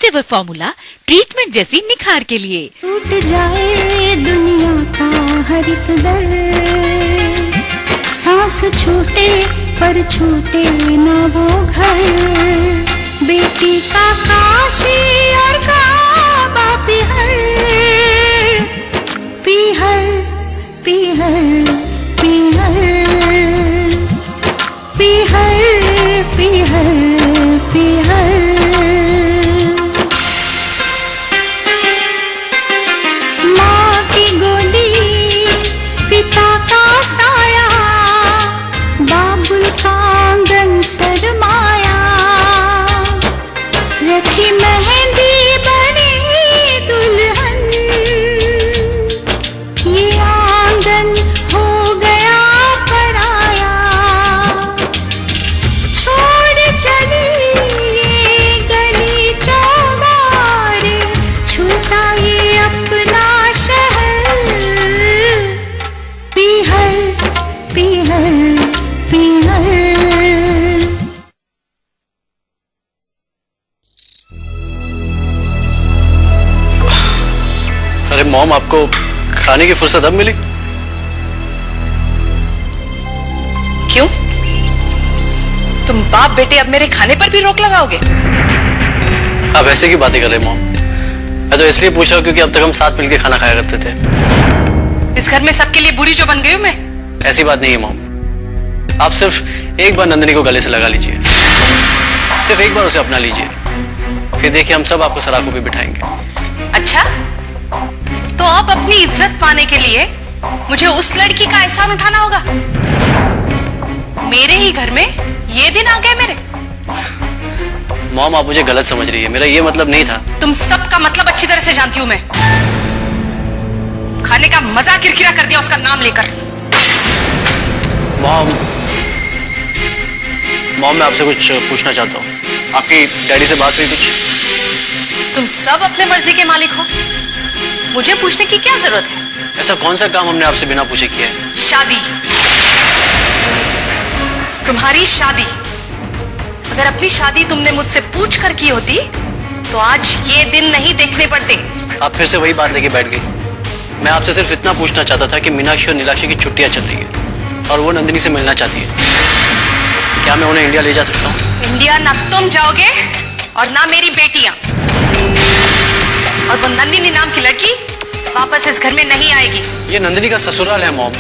Digestive formula treatment जैसी निखार के लिए। टूट जाए दुनिया का हर एक दर, सांस छूटे पर छूटे न वो घर, बेटी का काशी और काबा पीहर पीहर पीहर पीहर पीहर पीहर पीहर। माँ की गोदी, पिता का साया, बाबुल का आंगन सरमाया, रची मेहंदी बनी दुल्हन, ये आंगन हो गया पराया, छोड़ चली ये गली चौबारे, छूटा ये अपना शहर, पीहर पीहर पीहर। अरे मॉम, आपको खाने की फुर्सत अब मिली? क्यों? तुम बाप बेटे अब मेरे खाने पर भी रोक लगाओगे? आप ऐसे की बातें कर रहे मॉम? मैं तो इसलिए पूछ रहा हूँ क्योंकि अब तक हम साथ मिलकर खाना खाया करते थे। इस घर में सबके लिए बुरी जो बन गई हूं मैं? ऐसी बात नहीं है मॉम। आप सिर्फ एक बार नंदिनी को गले से लगा लीजिए, सिर्फ एक बार उसे अपना लीजिए, फिर देखिए हम सब आपको सलाखों पे बिठाएंगे। अच्छा, तो अब अपनी इज्जत पाने के लिए मुझे उस लड़की का एहसान उठाना होगा? मेरे ही घर में ये दिन आ गए मेरे। मॉम, आप मुझे गलत समझ रही है, मेरा ये मतलब नहीं था। तुम सबका मतलब अच्छी तरह से जानती हूं मैं। खाने का मजा किरकिरा कर दिया उसका नाम लेकर। मॉम, मैं आपसे कुछ पूछना चाहता हूँ। आपकी डैडी से बात हुई कुछ? तुम सब अपने मर्जी के मालिक हो, मुझे पूछने की क्या जरूरत है? ऐसा कौन सा काम हमने आपसे बिना पूछे किया है? शादी, तुम्हारी शादी। अगर अपनी शादी तुमने मुझसे पूछ कर की होती तो आज ये दिन नहीं देखने पड़ते। आप फिर से वही बात लेके बैठ गई। मैं आपसे सिर्फ इतना पूछना चाहता था कि मीनाक्षी और नीलाक्षी की छुट्टियां चल रही है और वो नंदिनी से मिलना चाहती है। क्या मैं उन्हें इंडिया ले जा सकता हूँ? इंडिया ना तुम जाओगे और ना मेरी बेटियां। और वो नंदिनी नाम की लड़की वापस इस घर में नहीं आएगी। ये नंदिनी का ससुराल है मॉम,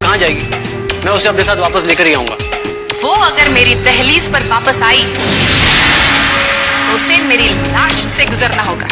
कहाँ जाएगी? मैं उसे अपने साथ वापस लेकर ही आऊंगा। वो अगर मेरी दहलीज पर वापस आई तो उसे मेरी लाश से गुजरना होगा।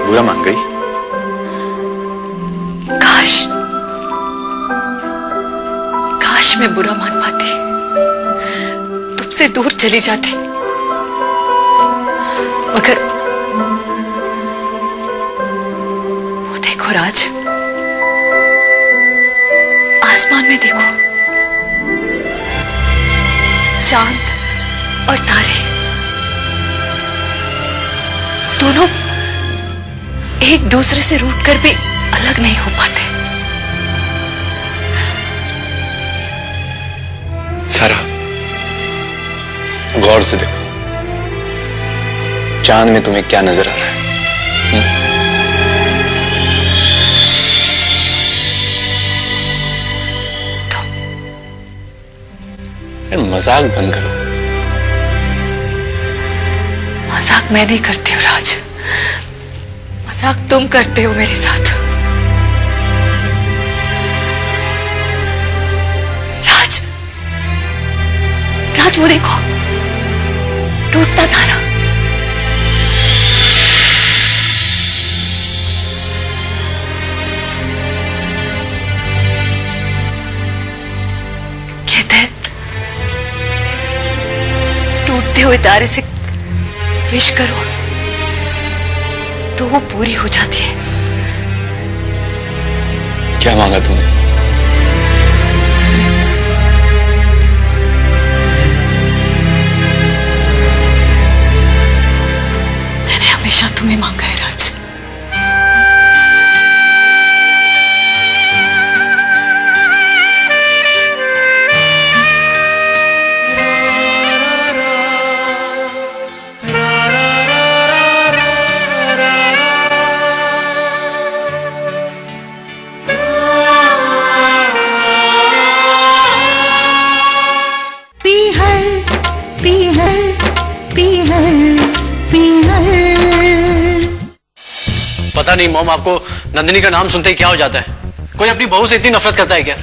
बुरा मान गई? काश मैं बुरा मान पाती, तुमसे दूर चली जाती। मगर वो देखो राज, आसमान में देखो, चांद और तारे दोनों एक दूसरे से रूठकर भी अलग नहीं हो पाते। सारा, गौर से देखो, चांद में तुम्हें क्या नजर आ रहा है? तो मजाक बंद करो। मजाक मैं नहीं करती हूँ राज, मजाक तुम करते हो मेरे साथ। राज, राज वो देखो, टूटता तारा। कहते हैं टूटते हुए तारे से विश करो तो वो पूरी हो जाती है। क्या मांगा तूने? मैंने हमेशा तुम्हें मांगा है राज। पीहर पीहर पीहर पीहर। पता नहीं मॉम, आपको नंदिनी का नाम सुनते ही क्या हो जाता है? कोई अपनी बहू से इतनी नफरत करता है क्या?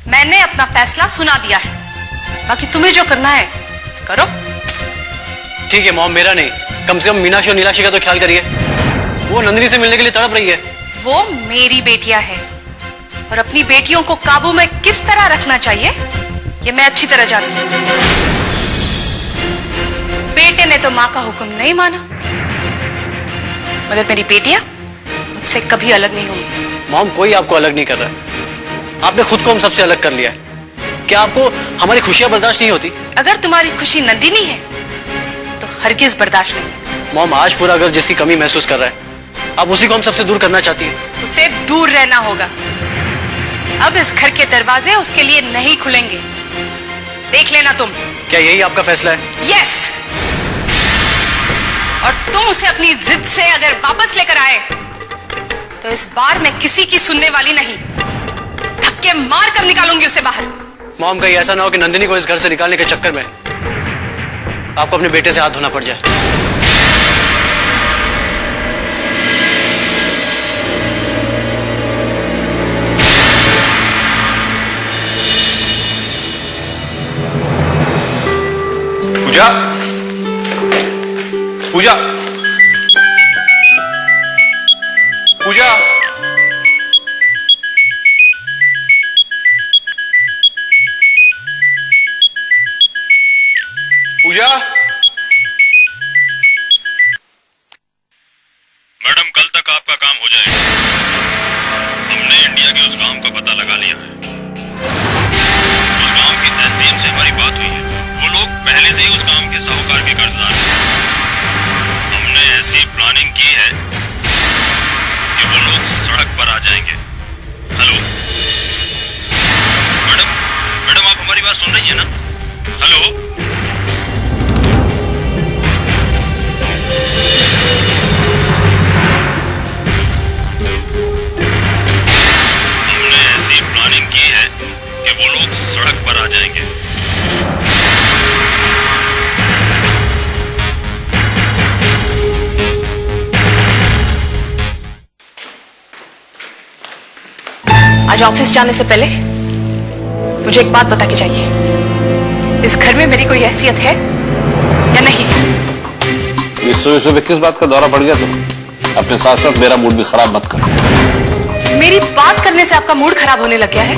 मैंने अपना फैसला सुना दिया है, बाकी तुम्हें जो करना है करो। ठीक है मॉम, मेरा नहीं, कम से कम मीनाक्षी और नीलाक्षी का तो ख्याल करिए। वो नंदिनी से मिलने के लिए तड़प रही है। वो मेरी बेटियां हैं और अपनी बेटियों को काबू में किस तरह रखना चाहिए ये मैं अच्छी तरह जानती हूँ। बेटे ने तो माँ का हुक्म नहीं माना, मगर मेरी बेटियां मुझसे कभी अलग नहीं होंगी। मॉम, कोई आपको अलग नहीं कर रहा है, आपने खुद को हम सबसे अलग कर लिया है। क्या आपको हमारी खुशियां बर्दाश्त नहीं होती? अगर तुम्हारी खुशी नंदिनी है तो हरगिज बर्दाश्त नहीं। मॉम, आज पूरा घर जिसकी कमी महसूस कर रहा है, आप उसी को हम सबसे दूर करना चाहती है। उसे दूर रहना होगा। अब इस घर के दरवाजे उसके लिए नहीं खुलेंगे, देख लेना तुम। क्या यही आपका फैसला है? यस। और तुम उसे अपनी जिद से अगर वापस लेकर आए तो इस बार मैं किसी की सुनने वाली नहीं, धक्के मार कर निकालूंगी उसे बाहर। मॉम, कहीं ऐसा ना हो कि नंदिनी को इस घर से निकालने के चक्कर में आपको अपने बेटे से हाथ धोना पड़ जाए। पूजा, पूजा, पूजा, पूजा। मैडम, कल तक आपका काम हो जाएगा। हमने इंडिया के उस गांव का पता लगा लिया है। उस गांव के एसडीएम से हमारी बात हुई है। वो लोग पहले से ही उस गांव के साहूकार के कर्जदार हैं। हमने ऐसी प्लानिंग की है कि वो लोग सड़क पर आ जाएंगे। हेलो मैडम, मैडम आप हमारी बात सुन रही हैं ना? हेलो हमने ऐसी प्लानिंग की है कि वो लोग सड़क पर आ जाएंगे। आज ऑफिस जाने से पहले मुझे एक बात बता के जाइए, इस घर में मेरी कोई हैसियत है या नहीं? ये सुबह सुबह किस बात का दौरा पड़ गया तुम? अपने साथ साथ मेरा मूड भी खराब मत करो। मेरी बात करने से आपका मूड खराब होने लग गया है?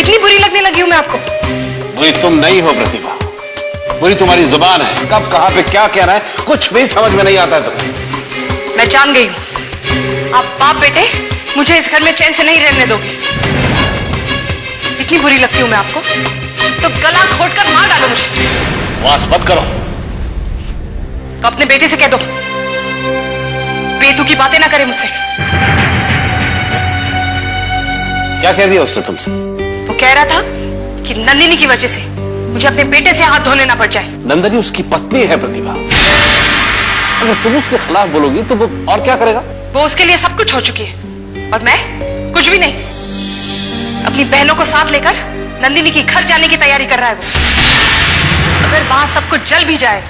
इतनी बुरी लगने लगी हूं मैं आपको? बुरी तुम नहीं हो प्रतिभा, बुरी तुम्हारी जुबान है। कब कहां पे क्या कहना है कुछ भी समझ में नहीं आता है तुम्हें। मैं जान गई हूं, आप बाप बेटे मुझे इस घर में चैन से नहीं रहने दोगे। इतनी बुरी लगती हूं मैं आपको तो गला घोटकर मार डालो मुझे। वास मत करो। तो अपने बेटे से कह दो बेतु की बातें ना करे मुझसे। क्या कह दिया उसने तुमसे? वो कह रहा था कि नंदिनी की वजह से मुझे अपने बेटे से हाथ धोने ना पड़ जाए। नंदनी उसकी पत्नी है प्रतिभा, अगर तुम उसके खिलाफ बोलोगी तो वो और क्या करेगा? वो उसके लिए सब कुछ हो चुकी है और मैं कुछ भी नहीं। अपनी बहनों को साथ लेकर नंदिनी की घर जाने की तैयारी कर रहा है वो। अगर वहां सब कुछ जल भी जाए,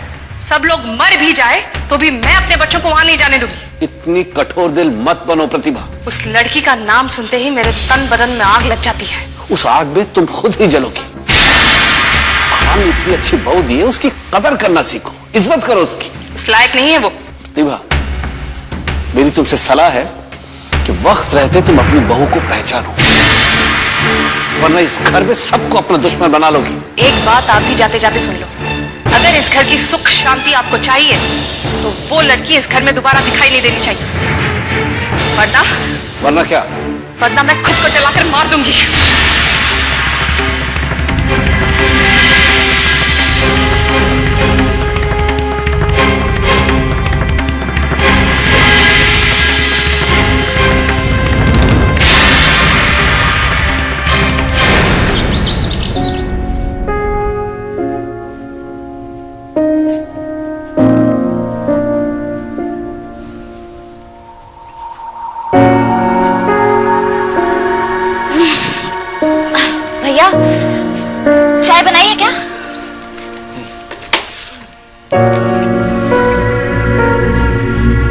सब लोग मर भी जाए, तो भी मैं अपने बच्चों को वहां नहीं जाने दूंगी। इतनी कठोर दिल मत बनो प्रतिभा। उस लड़की का नाम सुनते ही मेरे तन बदन में आग लग जाती है। उस आग में तुम खुद ही जलोगी। भगवान ने इतनी अच्छी बहू दी है, उसकी कदर करना सीखो, इज्जत करो उसकी। उस लायक नहीं है वो। प्रतिभा, मेरी तुमसे सलाह है कि वक्त रहते तुम अपनी बहू को पहचानो, वरना इस घर में सबको अपना दुश्मन बना लोगी। एक बात आप भी जाते जाते सुन लो, अगर इस घर की सुख शांति आपको चाहिए तो वो लड़की इस घर में दोबारा दिखाई नहीं देनी चाहिए। वरना वरना क्या? वरना मैं खुद को जलाकर मार दूंगी। भैया चाय बनाइए।